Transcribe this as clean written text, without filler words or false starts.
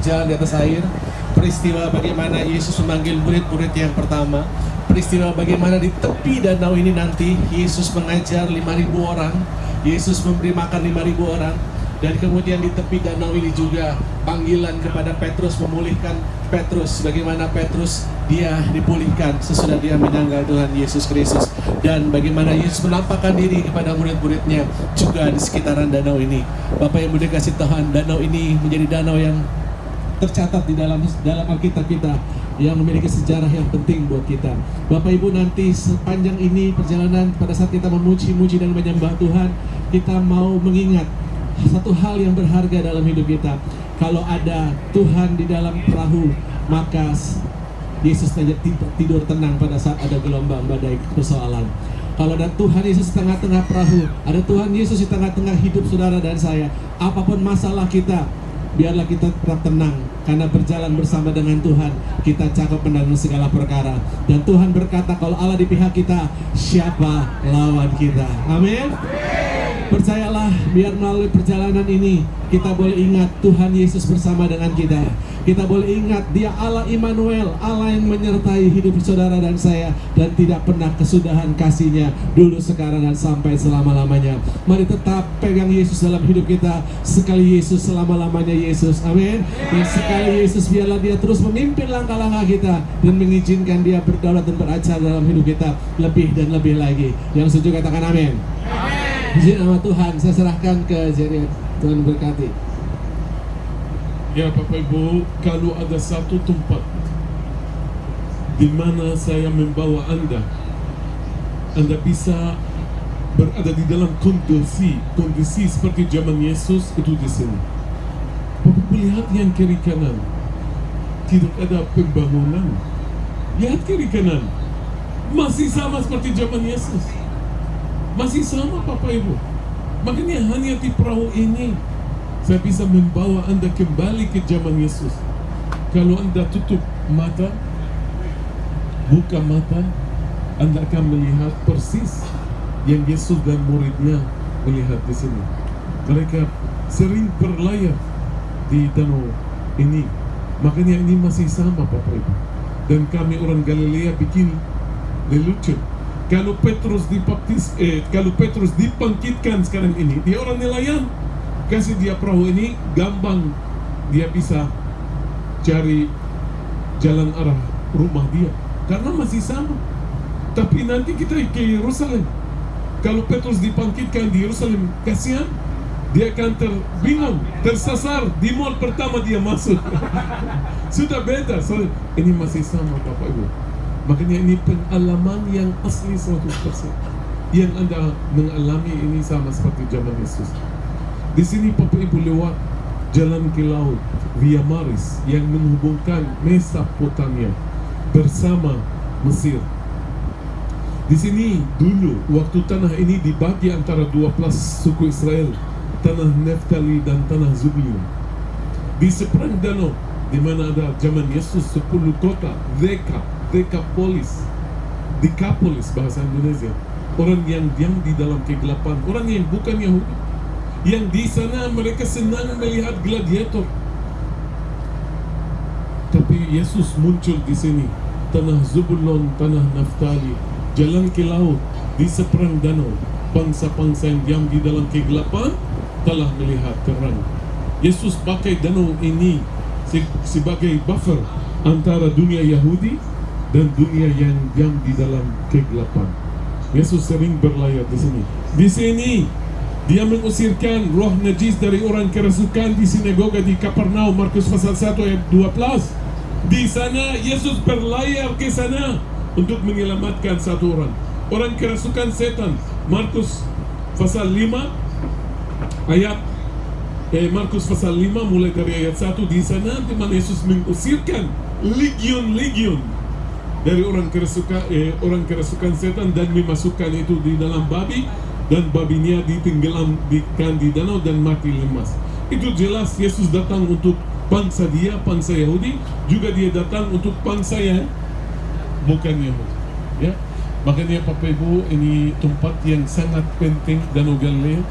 berjalan di atas air, peristiwa bagaimana Yesus memanggil murid-murid yang pertama, peristiwa bagaimana di tepi danau ini nanti Yesus mengajar 5.000 orang, Yesus memberi makan 5.000 orang, dan kemudian di tepi danau ini juga panggilan kepada Petrus memulihkan Petrus, bagaimana Petrus dia dipulihkan sesudah dia menyanggal Tuhan Yesus Kristus, dan bagaimana Yesus menampakkan diri kepada murid-muridnya juga di sekitaran danau ini. Bapak yang dikasihi Tuhan, danau ini menjadi danau yang tercatat di dalam Alkitab kita, yang memiliki sejarah yang penting buat kita. Bapak Ibu, nanti sepanjang ini perjalanan, pada saat kita memuji-muji dan menyembah Tuhan, kita mau mengingat satu hal yang berharga dalam hidup kita. Kalau ada Tuhan di dalam perahu, maka Yesus tidur tenang pada saat ada gelombang badai persoalan. Kalau ada Tuhan Yesus di tengah-tengah perahu, ada Tuhan Yesus di tengah-tengah hidup saudara dan saya, apapun masalah kita, biarlah kita tetap tenang, karena berjalan bersama dengan Tuhan, kita cakap menanggung segala perkara. Dan Tuhan berkata, kalau Allah di pihak kita, siapa lawan kita? Amin. Percayalah, biar melalui perjalanan ini kita boleh ingat Tuhan Yesus bersama dengan kita. Kita boleh ingat Dia Allah Immanuel, Allah yang menyertai hidup saudara dan saya, dan tidak pernah kesudahan kasih-Nya dulu, sekarang, dan sampai selama-lamanya. Mari tetap pegang Yesus dalam hidup kita. Sekali Yesus, selama-lamanya Yesus. Amin. Dan sekali Yesus, biarlah Dia terus memimpin langkah-langkah kita dan mengizinkan Dia berdaulat dan beracara dalam hidup kita lebih dan lebih lagi. Yang setuju katakan amin. Puji nama Tuhan. Saya serahkan ke Jerry. Tuhan berkati. Ya Bapak Ibu, kalau ada satu tempat di mana saya membawa Anda bisa berada di dalam kondisi seperti zaman Yesus, itu di sini. Bapak Ibu lihat yang kiri kanan, tidak ada pembangunan. Lihat kiri kanan, masih sama seperti zaman Yesus. Masih sama Bapak Ibu. Makanya hanya di perahu ini saya bisa membawa Anda kembali ke zaman Yesus. Kalau Anda tutup mata, buka mata, Anda akan melihat persis yang Yesus dan muridnya melihat di sini. Mereka sering berlayar di danau ini. Makanya ini masih sama Bapak Ibu. Dan kami orang Galilea bikin lelucon. Kalau Petrus dibangkitkan sekarang ini, dia orang nelayan, kasih dia perahu ini, gampang dia bisa cari jalan arah rumah dia, karena masih sama. Tapi nanti kita ke Yerusalem, kalau Petrus dibangkitkan di Yerusalem, kasihan, dia akan terbingung, tersasar di mall pertama dia masuk. Sudah beda, so, ini masih sama Bapak Ibu. Makanya ini pengalaman yang asli 100%. Yang Anda mengalami ini sama seperti zaman Yesus. Di sini Bapak Ibu lewat jalan ke laut, Via Maris, yang menghubungkan Mesopotamia bersama Mesir. Di sini dulu waktu tanah ini dibagi antara 12 suku Israel, tanah Naftali dan tanah Zebulun. Di seberang danau, di mana ada zaman Yesus 10 kota, Dekapolis bahasa Indonesia. Orang yang diam di dalam kegelapan, orang yang bukan Yahudi, yang di sana mereka senang melihat gladiator. Tapi Yesus muncul di sini, tanah Zebulun, tanah Naftali, jalan ke laut, di seberang danau. Bangsa-bangsa yang diam di dalam kegelapan telah melihat terang. Yesus pakai danau ini sebagai buffer antara dunia Yahudi dan dunia yang diam di dalam kegelapan. Yesus sering berlayar di sini. Di sini Dia mengusirkan roh najis dari orang kerasukan di sinagoga di Kapernaum, Markus pasal 1 ayat 12. Di sana Yesus berlayar ke sana untuk menyelamatkan satu orang kerasukan setan. Markus pasal 5 ayat Markus pasal 5 mulai dari ayat 1. Di sana di mana Yesus mengusirkan legion-legion dari orang kerasukan setan dan memasukkan itu di dalam babi, dan babinya ditenggelamkan di danau dan mati lemas. Itu jelas Yesus datang untuk bangsa dia, bangsa Yahudi, juga dia datang untuk bangsa yang bukan Yahudi. Ya, makanya Bapak Ibu, ini tempat yang sangat penting, Danau Galilea.